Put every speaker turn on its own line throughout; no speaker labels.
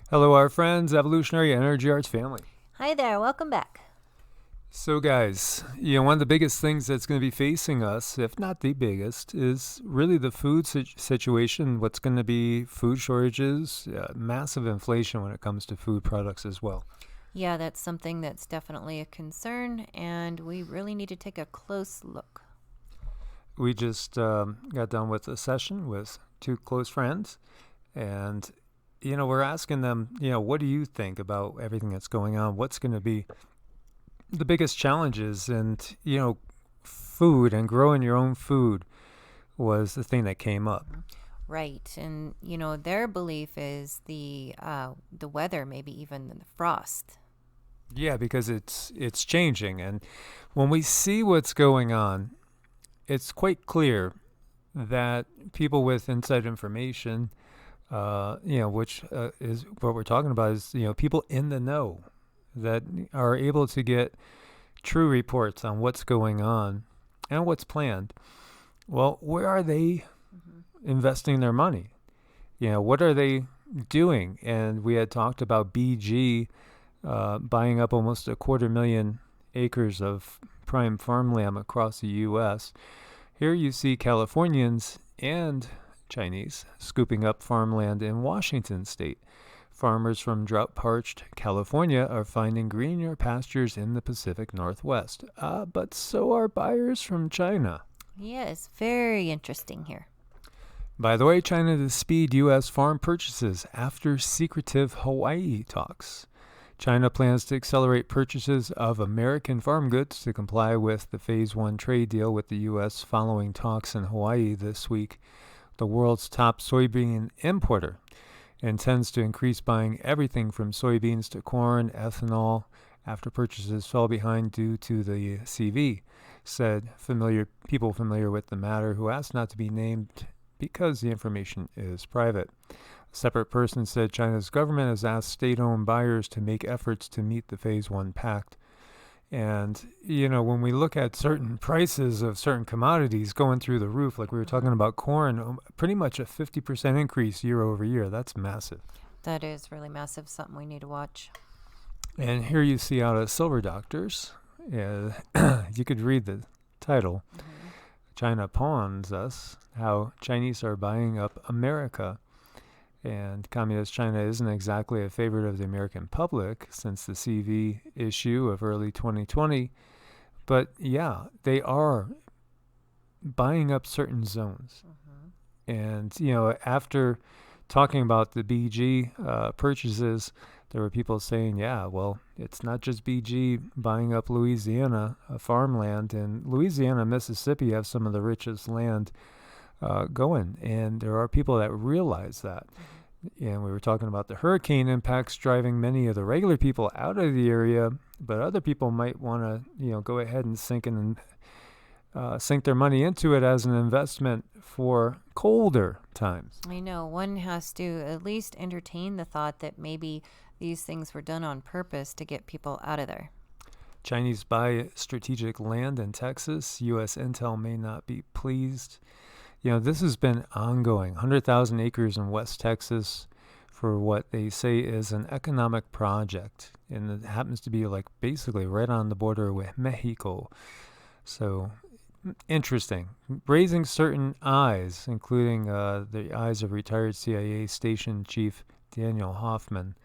Hello, our friends, Evolutionary Energy Arts family.
Hi there, welcome back.
So, guys, one of the biggest things that's going to be facing us, if not the biggest, is really the food situation. What's going to be food shortages, massive inflation when it comes to food products as well.
Yeah, that's something that's definitely a concern, and we really need to take a close look.
We just got done with a session with two close friends, and we're asking them, what do you think about everything that's going on? What's going to be the biggest challenges? And food and growing your own food was the thing that came up.
Right, and their belief is the weather, maybe even the frost.
Yeah, because it's changing, and when we see what's going on, it's quite clear that people with inside information, which is what we're talking about, is people in the know that are able to get true reports on what's going on and what's planned. Well, where are they investing their money? What are they doing? And we had talked about BG buying up almost 250,000 acres of prime farmland across the U.S. Here you see Californians and Chinese scooping up farmland in Washington state. Farmers from drought-parched California are finding greener pastures in the Pacific Northwest. But so are buyers from China.
Yes, very interesting here.
By the way, China to speed U.S. farm purchases after secretive Hawaii talks. China plans to accelerate purchases of American farm goods to comply with the Phase 1 trade deal with the U.S. following talks in Hawaii this week. The world's top soybean importer intends to increase buying everything from soybeans to corn, ethanol, after purchases fell behind due to the CV, said people familiar with the matter who asked not to be named because the information is private. A separate person said China's government has asked state-owned buyers to make efforts to meet the Phase 1 pact. And, when we look at certain prices of certain commodities going through the roof, like we were talking about corn, pretty much a 50% increase year over year. That's massive.
That is really massive, something we need to watch.
And here you see out of Silver Doctors, you could read the title. China pawns us, how Chinese are buying up America. And communist China isn't exactly a favorite of the American public since the CV issue of early 2020. But yeah, they are buying up certain zones. And, after talking about the BG purchases, there were people saying, yeah, well, it's not just BG buying up Louisiana farmland. And Louisiana and Mississippi have some of the richest land going. And there are people that realize that. And we were talking about the hurricane impacts driving many of the regular people out of the area, but other people might want to, go ahead and sink their money into it as an investment for colder times.
I know, one has to at least entertain the thought that maybe these things were done on purpose to get people out of there.
Chinese buy strategic land in Texas. U.S. intel may not be pleased. This has been ongoing. 100,000 acres in West Texas for what they say is an economic project. And it happens to be basically right on the border with Mexico. So interesting. Raising certain eyes, including the eyes of retired CIA Station Chief Daniel Hoffman.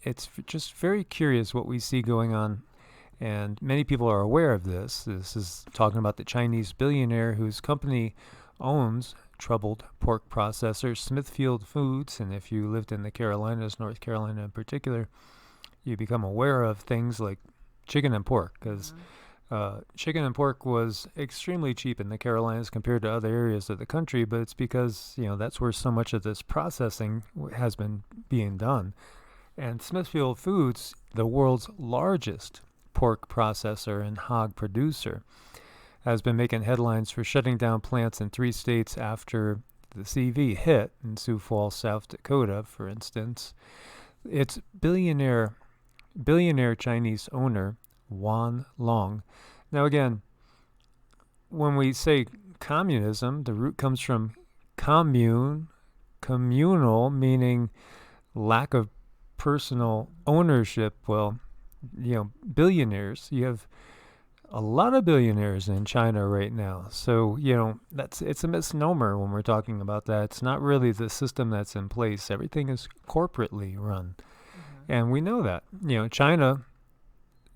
It's just very curious what we see going on. And many people are aware of this. This is talking about the Chinese billionaire whose company owns troubled pork processor Smithfield Foods. And if you lived in the Carolinas, North Carolina in particular, you become aware of things like chicken and pork, because chicken and pork was extremely cheap in the Carolinas compared to other areas of the country. But it's because, that's where so much of this processing has been being done. And Smithfield Foods, the world's largest pork processor and hog producer, has been making headlines for shutting down plants in 3 states after the CV hit in Sioux Falls, South Dakota, for instance. Its billionaire Chinese owner, Wan Long. Now again, when we say communism, the root comes from communal, meaning lack of personal ownership. Well, billionaires. You have a lot of billionaires in China right now. So, it's a misnomer when we're talking about that. It's not really the system that's in place. Everything is corporately run. And we know that. China,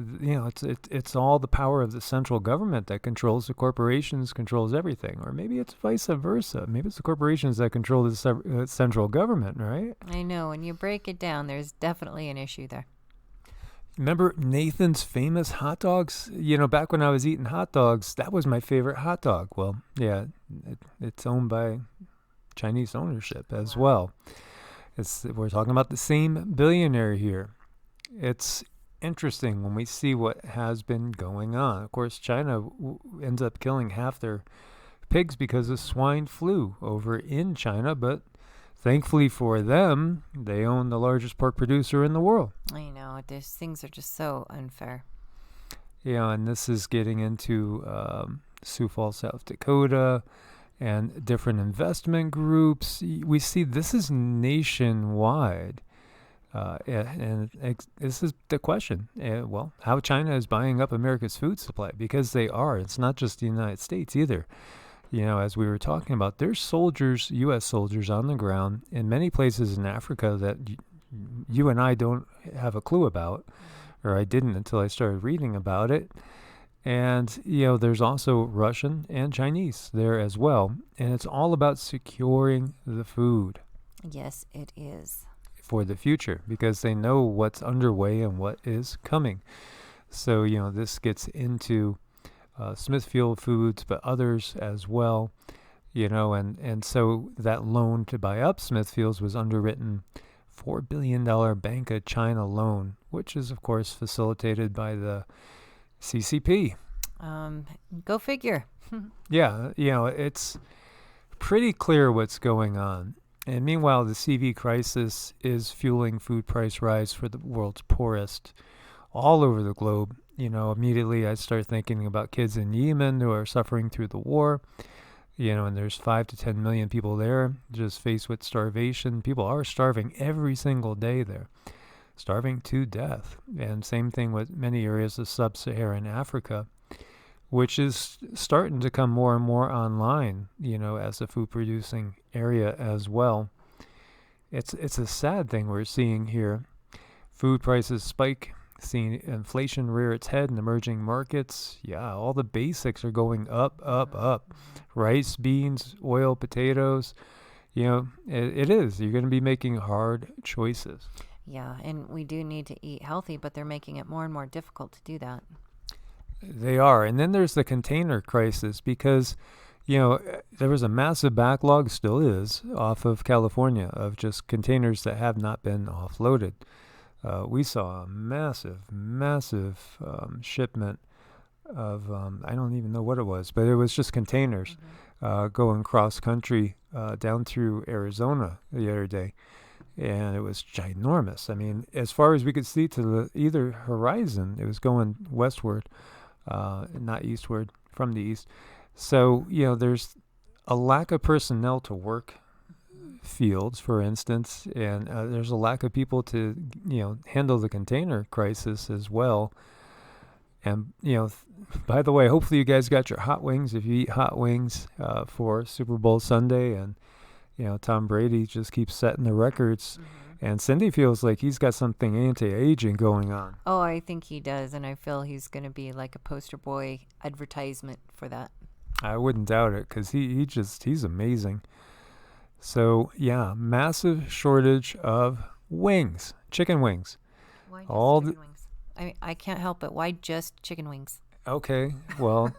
it's all the power of the central government that controls the corporations, controls everything. Or maybe it's vice versa. Maybe it's the corporations that control the central government, right?
I know. When you break it down, there's definitely an issue there.
Remember Nathan's famous hot dogs? Back when I was eating hot dogs, that was my favorite hot dog. Well, yeah, it's owned by Chinese ownership as well. We're talking about the same billionaire here. It's interesting when we see what has been going on. Of course, China ends up killing half their pigs because of swine flu over in China, but thankfully for them, they own the largest pork producer in the world.
I know. These things are just so unfair.
Yeah, and this is getting into Sioux Falls, South Dakota, and different investment groups. We see this is nationwide. And this is the question. How China is buying up America's food supply, because they are. It's not just the United States either. As we were talking about, there's soldiers, U.S. soldiers on the ground in many places in Africa that you and I don't have a clue about, or I didn't until I started reading about it. And, there's also Russian and Chinese there as well. And it's all about securing the food.
Yes, it is.
For the future, because they know what's underway and what is coming. So, this gets into Smithfield Foods, but others as well, and so that loan to buy up Smithfields was underwritten $4 billion Bank of China loan, which is, of course, facilitated by the CCP.
Go figure.
Yeah, it's pretty clear what's going on. And meanwhile, the CV crisis is fueling food price rise for the world's poorest all over the globe. Immediately I start thinking about kids in Yemen who are suffering through the war, and there's 5 to 10 million people there just faced with starvation. People are starving every single day there, starving to death. And same thing with many areas of sub-Saharan Africa, which is starting to come more and more online, as a food producing area as well. It's a sad thing we're seeing here. Food prices spike, seeing inflation rear its head in emerging markets. Yeah, all the basics are going up. Rice, beans, oil, potatoes. It is. You're going to be making hard choices.
Yeah, and we do need to eat healthy, but they're making it more and more difficult to do that.
They are. And then there's the container crisis, because, there was a massive backlog, still is, off of California of just containers that have not been offloaded. We saw a massive shipment of, I don't even know what it was, but it was just containers going cross country down through Arizona the other day. And it was ginormous. I mean, as far as we could see to the either horizon, it was going westward, not eastward, from the east. So, there's a lack of personnel to work fields, for instance, and there's a lack of people to, handle the container crisis as well. And, by the way, hopefully you guys got your hot wings if you eat hot wings for Super Bowl Sunday. And, Tom Brady just keeps setting the records. And Cindy feels like he's got something anti-aging going on.
Oh, I think he does. And I feel he's going to be like a poster boy advertisement for that.
I wouldn't doubt it, because he's amazing. So, yeah, massive shortage of wings, chicken wings.
Why just chicken wings? I can't help it. Why just chicken wings?
Okay, well,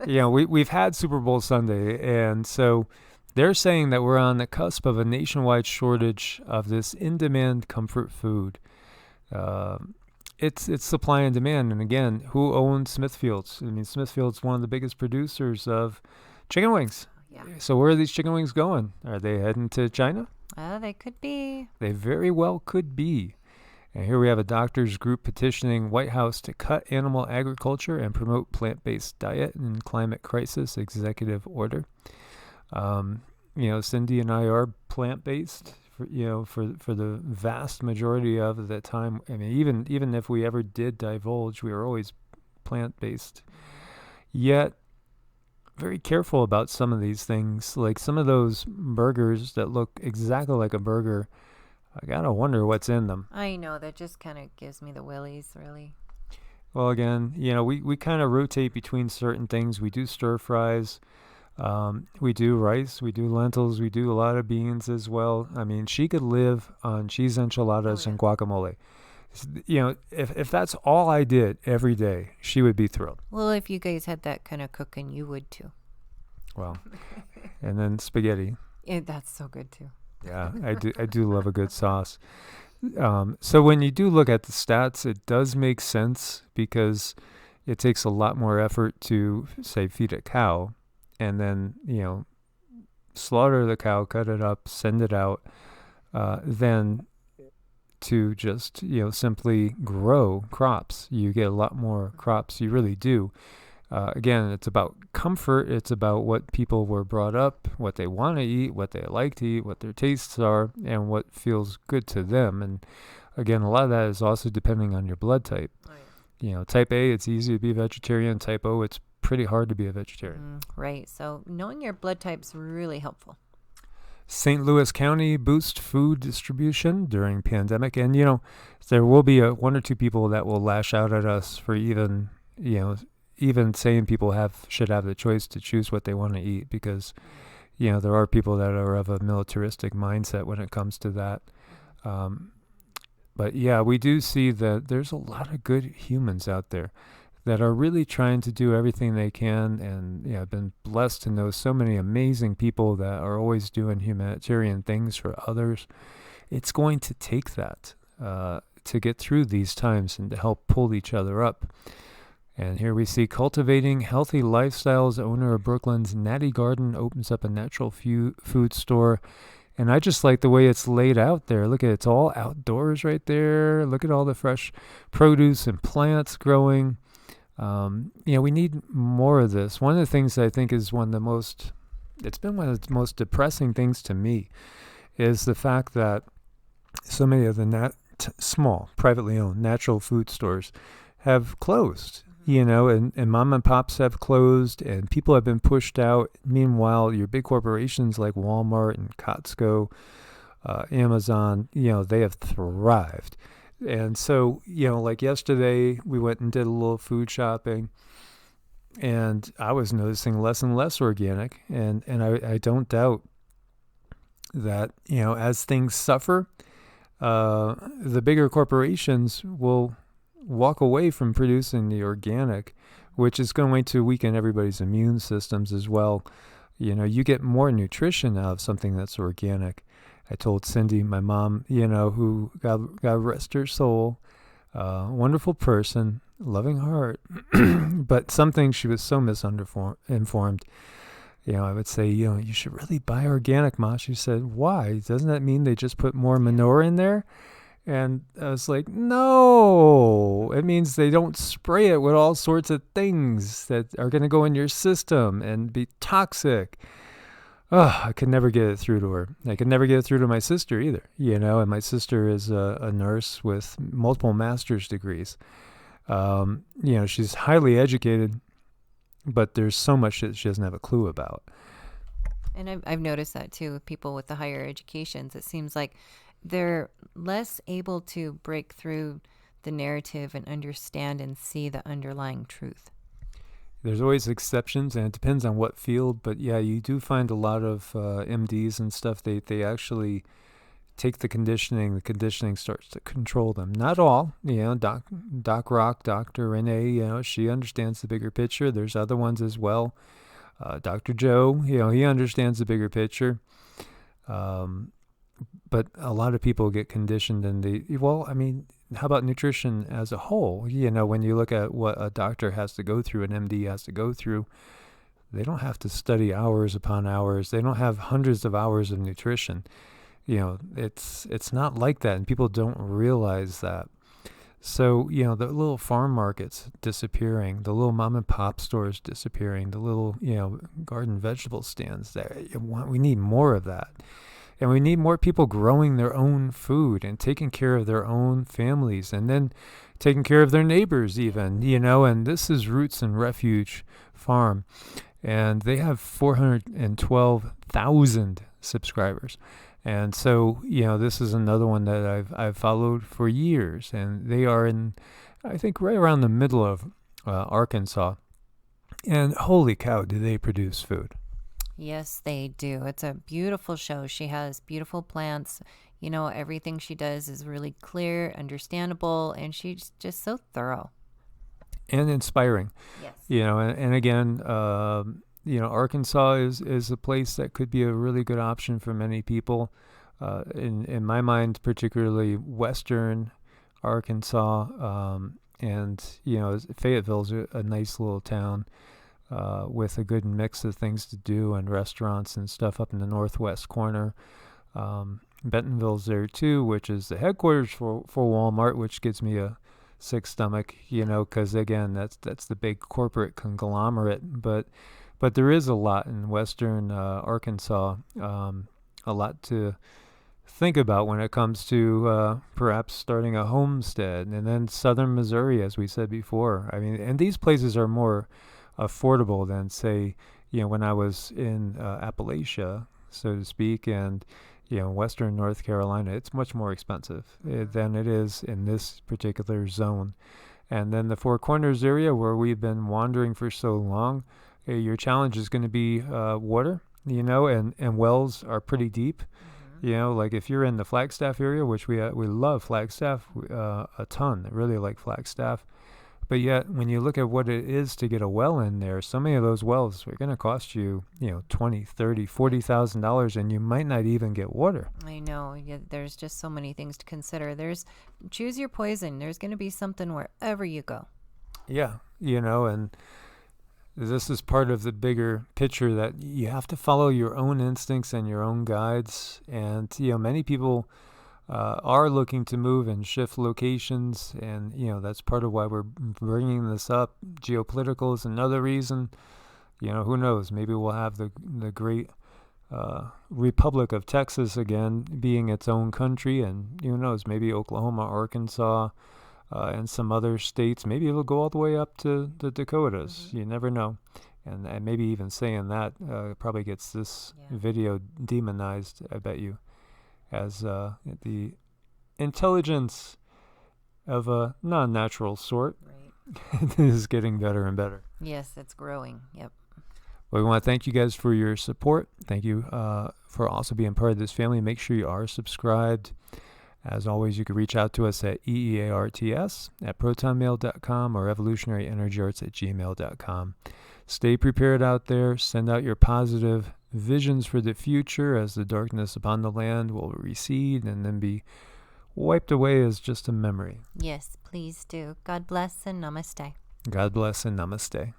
we've had Super Bowl Sunday, and so they're saying that we're on the cusp of a nationwide shortage of this in-demand comfort food. It's supply and demand. And again, who owns Smithfield's? I mean, Smithfield's one of the biggest producers of chicken wings.
Yeah.
So where are these chicken wings going? Are they heading to China?
They could be.
They very well could be. And here we have a doctors group petitioning White House to cut animal agriculture and promote plant-based diet in climate crisis executive order. Cindy and I are plant-based for the vast majority of the time. I mean, even if we ever did divulge, we were always plant-based. Yet, very careful about some of these things. Like some of those burgers that look exactly like a burger, I gotta wonder what's in them.
I know, that just kind of gives me the willies, really.
Well, again, we kind of rotate between certain things. We do stir fries. We do rice. We do lentils. We do a lot of beans as well. I mean, she could live on cheese enchiladas and guacamole. If that's all I did every day, she would be thrilled.
Well, if you guys had that kind of cooking, you would too.
Well, and then spaghetti.
Yeah, that's so good too.
Yeah, I do love a good sauce. So when you do look at the stats, it does make sense because it takes a lot more effort to, say, feed a cow and then, slaughter the cow, cut it up, send it out, than to just, simply grow crops. You get a lot more crops. You really do. Again, it's about comfort. It's about what people were brought up, what they want to eat, what they like to eat, what their tastes are, and what feels good to them. And again, a lot of that is also depending on your blood type. Oh, yeah. Type A, it's easy to be a vegetarian. Type O, it's pretty hard to be a vegetarian.
Right. So knowing your blood type's really helpful.
St. Louis County boost food distribution during pandemic. And, there will be one or two people that will lash out at us for even saying people should have the choice to choose what they want to eat, because, there are people that are of a militaristic mindset when it comes to that. But yeah, we do see that there's a lot of good humans out there that are really trying to do everything they can. And I've been blessed to know so many amazing people that are always doing humanitarian things for others. It's going to take that to get through these times and to help pull each other up. And here we see Cultivating Healthy Lifestyles. Owner of Brooklyn's Natty Garden opens up a natural food store. And I just like the way it's laid out there. Look at it. It's all outdoors right there. Look at all the fresh produce and plants growing. We need more of this. One of the things I think is one of the most depressing things to me is the fact that so many of the small, privately owned natural food stores have closed. And mom and pops have closed and people have been pushed out. Meanwhile, your big corporations like Walmart and Costco, Amazon, they have thrived. And so, like yesterday, we went and did a little food shopping, and I was noticing less and less organic. And I don't doubt that, as things suffer, the bigger corporations will walk away from producing the organic, which is going to weaken everybody's immune systems as well. You get more nutrition out of something that's organic. I told Cindy, my mom, who God rest her soul, wonderful person, loving heart, but some things she was so misinformed. I would say, you should really buy organic, Ma. She said, why? Doesn't that mean they just put more manure in there? And I was like, no, it means they don't spray it with all sorts of things that are going to go in your system and be toxic. Oh, I could never get it through to her. I could never get it through to my sister either, and my sister is a nurse with multiple master's degrees. She's highly educated, but there's so much that she doesn't have a clue about.
And I've noticed that too with people with the higher educations. It seems like they're less able to break through the narrative and understand and see the underlying truth.
There's always exceptions, and it depends on what field. But yeah, you do find a lot of MDs and stuff. They actually take the conditioning. The conditioning starts to control them. Not all. Doc Rock, Dr. Renee, she understands the bigger picture. There's other ones as well. Dr. Joe, he understands the bigger picture. But a lot of people get conditioned, and how about nutrition as a whole? When you look at what a doctor has to go through, an MD has to go through, they don't have to study hours upon hours. They don't have hundreds of hours of nutrition. It's not like that, and people don't realize that. So, the little farm markets disappearing, the little mom and pop stores disappearing, the little, garden vegetable stands there. We need more of that. And we need more people growing their own food and taking care of their own families, and then taking care of their neighbors even, and this is Roots and Refuge Farm. And they have 412,000 subscribers. And so, this is another one that I've followed for years. And they are in, I think, right around the middle of Arkansas. And holy cow, do they produce food.
Yes, they do. It's a beautiful show. She has beautiful plants. Everything she does is really clear, understandable, and she's just so thorough.
And inspiring.
Yes.
And again, Arkansas is a place that could be a really good option for many people. In my mind, particularly Western Arkansas, and Fayetteville's a nice little town with a good mix of things to do and restaurants and stuff up in the northwest corner. Bentonville's there too, which is the headquarters for Walmart, which gives me a sick stomach, because again, that's the big corporate conglomerate. But there is a lot in western Arkansas, a lot to think about when it comes to perhaps starting a homestead. And then southern Missouri, as we said before. I mean, and these places are more affordable than, say, when I was in Appalachia, so to speak, and western North Carolina. It's much more expensive than it is in this particular zone. And then the Four Corners area, where we've been wandering for so long, your challenge is going to be water, and wells are pretty deep. Like if you're in the Flagstaff area, which we love Flagstaff a ton. I really like Flagstaff. But yet, when you look at what it is to get a well in there, so many of those wells are going to cost you, $20,000, $30,000, $40,000, and you might not even get water.
I know. Yeah, there's just so many things to consider. Choose your poison. There's going to be something wherever you go.
Yeah, and this is part of the bigger picture that you have to follow your own instincts and your own guides. And, many people are looking to move and shift locations, and that's part of why we're bringing this up. Geopolitical is another reason. Who knows? Maybe we'll have the great Republic of Texas again, being its own country, and who knows? Maybe Oklahoma, Arkansas, and some other states. Maybe it'll go all the way up to the Dakotas. You never know. And maybe even saying that probably gets this video demonized, I bet you, as the intelligence of a non-natural sort. Right. Is getting better and better.
Yes, it's growing. Yep.
Well, we want to thank you guys for your support. Thank you for also being part of this family. Make sure you are subscribed. As always, you can reach out to us at EEARTS@protonmail.com or evolutionaryenergyarts@gmail.com. Stay prepared out there. Send out your positive visions for the future, as the darkness upon the land will recede and then be wiped away as just a memory.
Yes, please do. God bless and namaste.
God bless and namaste.